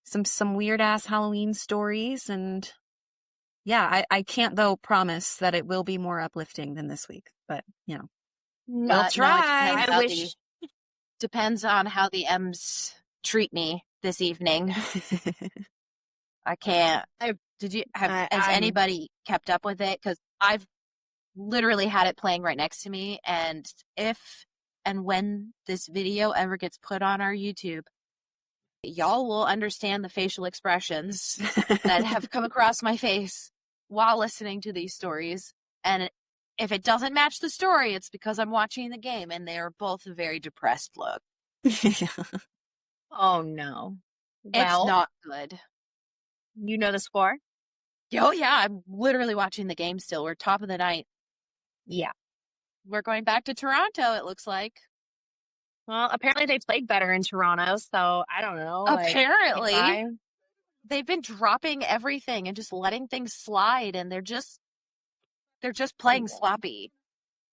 some weird ass Halloween stories. And yeah, I can't though promise that it will be more uplifting than this week, but we'll try. No, depends on how the M's treat me this evening. I can't. I- Has I'm- anybody kept up with it? Because I've literally had it playing right next to me, and if and when this video ever gets put on our YouTube, y'all will understand the facial expressions that have come across my face while listening to these stories. And if it doesn't match the story, it's because I'm watching the game, and they are both a very depressed look. Oh no. It's Well, not good. you know the score? Oh yeah, I'm literally watching the game still. We're top of the ninth. Yeah. We're going back to Toronto, it looks like. Well, apparently they played better in Toronto, so I don't know. Apparently. They've been dropping everything and just letting things slide, and they're just playing sloppy.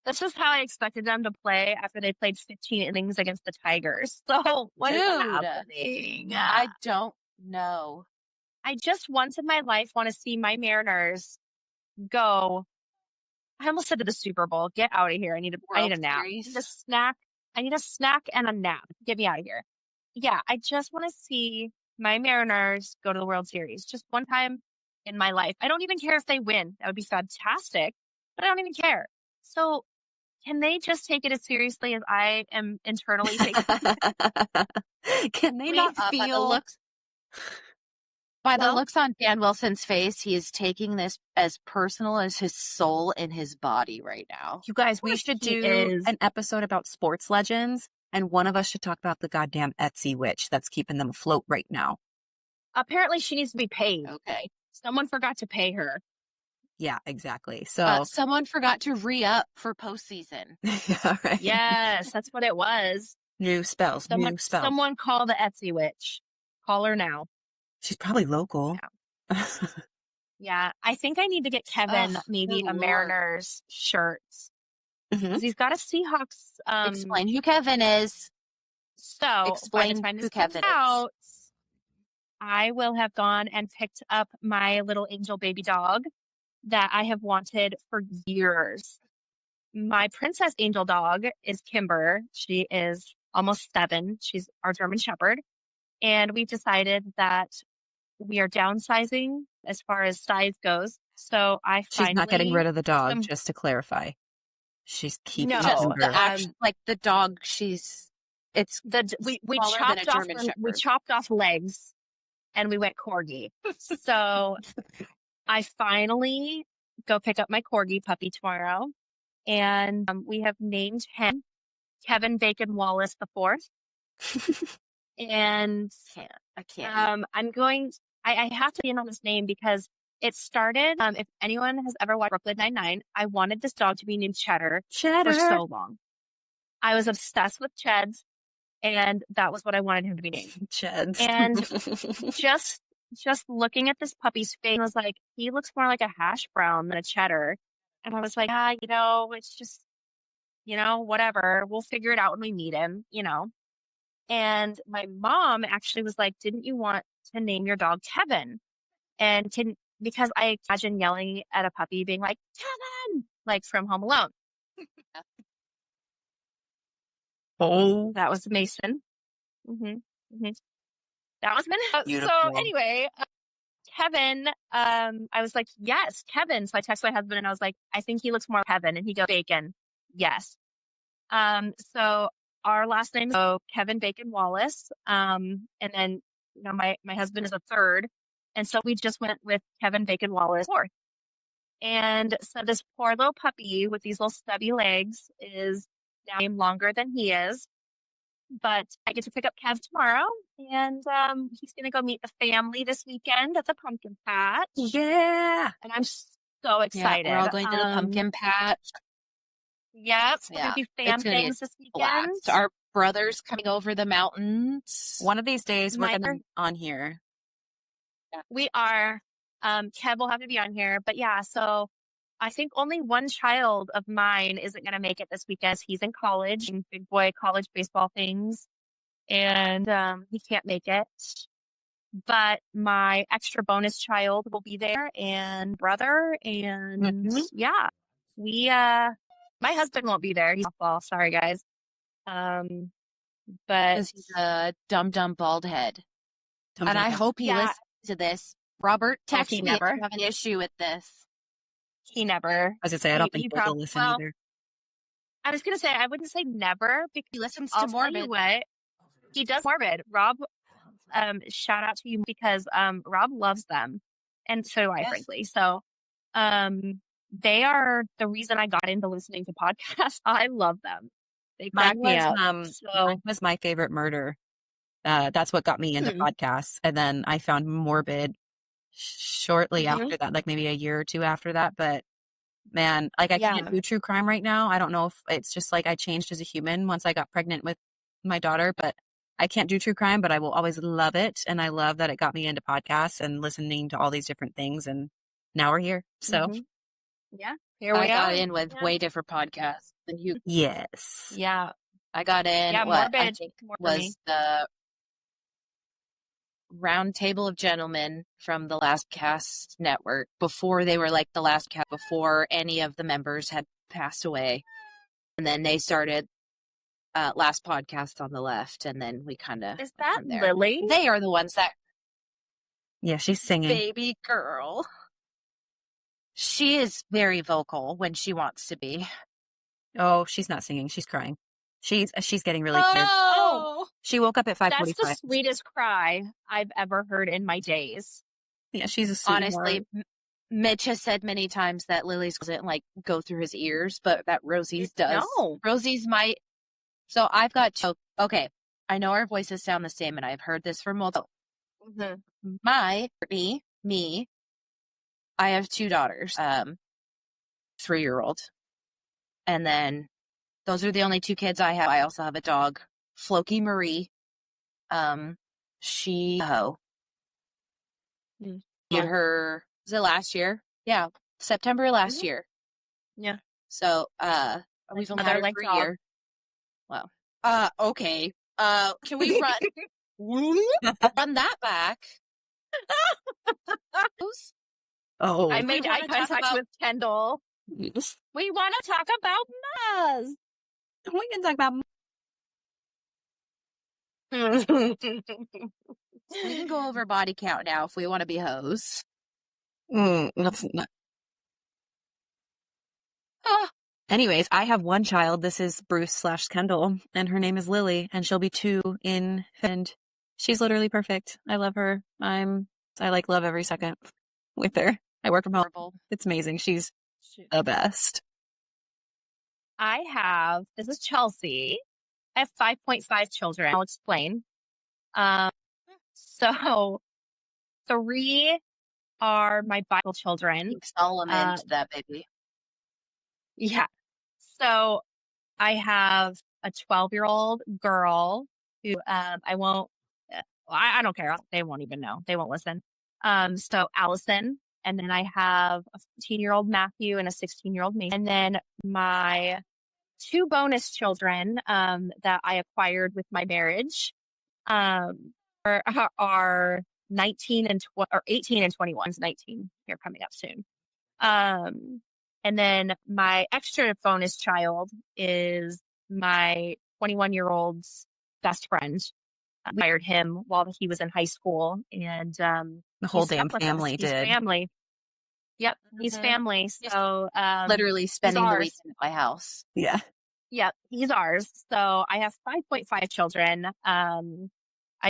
This is how I expected them to play after they played 15 innings against the Tigers. So what is Dude, happening? I don't know. I just once in my life want to see my Mariners go. I almost said to the Super Bowl. Get out of here. I need a World nap. Series. I need a snack. I need a snack and a nap. Get me out of here. Yeah, I just want to see my Mariners go to the World Series just one time in my life. I don't even care if they win. That would be fantastic, but I don't even care. So can they just take it as seriously as I am internally taking it? Can they not feel By the looks on Dan Wilson's face, he is taking this as personal as his soul in his body right now. You guys, we should do an episode about sports legends, and one of us should talk about the goddamn Etsy witch that's keeping them afloat right now. Apparently she needs to be paid. Okay. Someone forgot to pay her. Yeah, exactly. So someone forgot to re-up for postseason. Yeah, right. Yes, that's what it was. New spells. Someone call the Etsy witch. Call her now. She's probably local. Yeah. Yeah, I think I need to get Kevin maybe a Mariners shirt. Mhm. He's got a Seahawks. Explain who Kevin is. So Explain by the time who this comes Kevin is. out, I will have gone and picked up my little angel baby dog that I have wanted for years. My princess angel dog is Kimber. She is almost 7. She's our German Shepherd. And we've decided that we are downsizing as far as size goes. So She's not getting rid of the dog, just to clarify. She's keeping No, Kimber. Like the dog, we we chopped off legs and we went corgi. So I finally go pick up my corgi puppy tomorrow, and we have named him Kevin Bacon Wallace IV. And I can't. I have to be in on this name because it started. If anyone has ever watched Brooklyn Nine-Nine, I wanted this dog to be named Cheddar for so long. I was obsessed with Cheds, and that was what I wanted him to be named. Cheds. And just looking at this puppy's face, I was like, he looks more like a hash brown than a cheddar. And I was like, it's just, whatever. We'll figure it out when we meet him, And my mom actually was like, didn't you want to name your dog Kevin? And because I imagine yelling at a puppy being like, Kevin, like from Home Alone. Oh, that was Mason. Mm-hmm. That was Minnesota. Beautiful. So anyway, Kevin, I was like, yes, Kevin. So I texted my husband and I was like, I think he looks more Kevin. And he goes, Bacon. Yes. So our last name is Kevin Bacon Wallace. And then, my husband is a third. And so we just went with Kevin Bacon Wallace fourth. And so this poor little puppy with these little stubby legs is now longer than he is. But I get to pick up Kev tomorrow, and he's going to go meet the family this weekend at the pumpkin patch. Yeah. And I'm so excited. Yeah, we're all going to the pumpkin patch. Yep. We're going to do fam things this weekend. Our brother's coming over the mountains. One of these days we're going to be on here. Yeah. We are. Kev will have to be on here. But yeah, so I think only one child of mine isn't going to make it this weekend. He's in college, in big boy college baseball things, and he can't make it. But my extra bonus child will be there, and brother, and yeah, my husband won't be there. He's off. Sorry, guys. But he's a dumb bald head, and I hope he listens to this Robert, Oh, text he me if never. you have an issue with this. He never. I was gonna say, I don't He think Blake will listen either. I was gonna say I wouldn't say never He because listens I'll to tell you Morbid. what, he does Morbid. Rob, shout out to you because Rob loves them, and so do I, Yes. frankly. So, they are the reason I got into listening to podcasts. I love them. They crack me up. So Mine was My Favorite Murder. That's what got me into podcasts. And then I found Morbid shortly after that, like maybe a year or two after that. But man, like I can't do true crime right now. I don't know if it's just like I changed as a human once I got pregnant with my daughter, but I can't do true crime, but I will always love it. And I love that it got me into podcasts and listening to all these different things. And now we're here. So yeah, here we I got are. in with way different podcasts than you. yes. Yeah, I got in what I think was the Round Table of Gentlemen from the Last Cast Network before they were like the last cast, before any of the members had passed away. And then they started Last Podcast on the Left, and then we kind of is that Lily? They are the ones that she's singing. Baby girl. She is very vocal when she wants to be. Oh, she's not singing. She's crying. She's getting really tired. Oh, she woke up at 5:45. That's the sweetest cry I've ever heard in my days. Yeah, she's a sweetheart. Honestly, Mitch has said many times that Lily's doesn't like go through his ears, but that Rosie's does. No. Rosie's might. So I've got two. Okay, I know our voices sound the same, and I've heard this from multiple. Me. I have two daughters, 3-year-old, and then those are the only two kids I have. I also have a dog, Floki Marie. She gave her, was it last year? Yeah, September last year. Yeah. So we've only had her for a year. Well, okay. Can we run that back? Oh, I made eye contact with Kendall. We want to talk about Maz. We can talk about. We can go over body count now if we want to be hoes. That's not. Anyways, I have one child. This is Bruce/Kendall, and her name is Lily, and she'll be 2 in, and she's literally perfect. I love her. I love every second with her. I work from home. It's amazing. She's the best. This is Chelsea. I have 5.5 children. I'll explain. So 3 are my Bible children. Solomon, that baby. Yeah. So I have a 12-year-old girl who I don't care. They won't even know. They won't listen. So Allison, and then I have a 15-year-old Matthew and a 16-year-old Mason. And then my 2 bonus children that I acquired with my marriage are 19 and 18 and 21. 19 here coming up soon. And then my extra bonus child is my 21-year-old's best friend. I hired him while he was in high school, and the whole damn family did. He's family. Yep, he's family. So literally spending the weekend at my house. Yeah. Yep, he's ours. So I have 5.5 children. I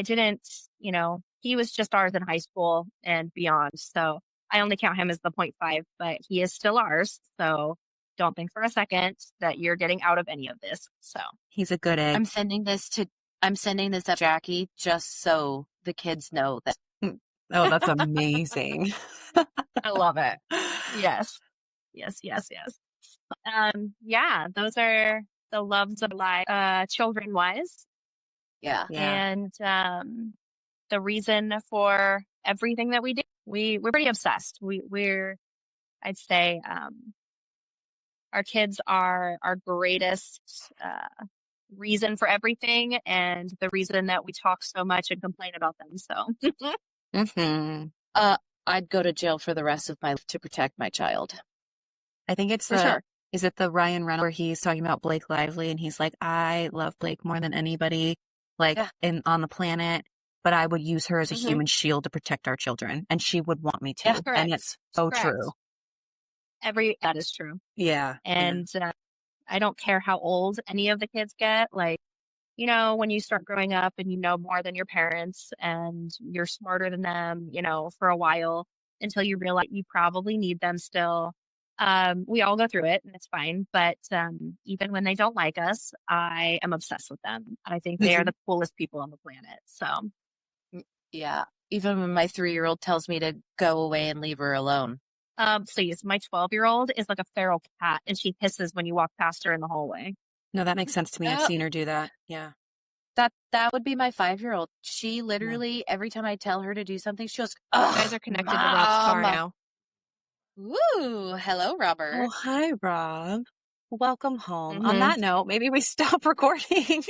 didn't, he was just ours in high school and beyond. So I only count him as the 0.5, but he is still ours. So don't think for a second that you're getting out of any of this. So he's a good egg. I'm sending this to Jackie just so the kids know that. Oh, that's amazing. I love it. Yes. Yeah, those are the loves of life, children wise. Yeah. And the reason for everything that we do. We're pretty obsessed. I'd say our kids are our greatest reason for everything, and the reason that we talk so much and complain about them. So I'd go to jail for the rest of my life to protect my child. I think it's sure. Is it the Ryan Reynolds where he's talking about Blake Lively and he's like, I love Blake more than anybody on the planet. but I would use her as a Mhm. human shield to protect our children, and she would want me to. Yeah. And Correct. it's so Correct. true. That is true. Yeah. And I don't care how old any of the kids get. Like, you know, when you start growing up and you know more than your parents and you're smarter than them, you know, for a while until you realize you probably need them still. We all go through it and it's fine. But even when they don't like us, I am obsessed with them. I think they are the coolest people on the planet. So, Yeah. Even when my 3-year-old tells me to go away and leave her alone. please, my 12-year-old is like a feral cat and she hisses when you walk past her in the hallway. No, that makes sense to me. I've Oh. seen her do that. Yeah. That would be my 5-year-old. She literally, every time I tell her to do something, she goes, You "Ugh, guys are connected to Rob's car Mom." now. Woo! Hello, Robert. Oh, hi, Rob. Welcome home. On Mhm. that note, maybe we stop recording.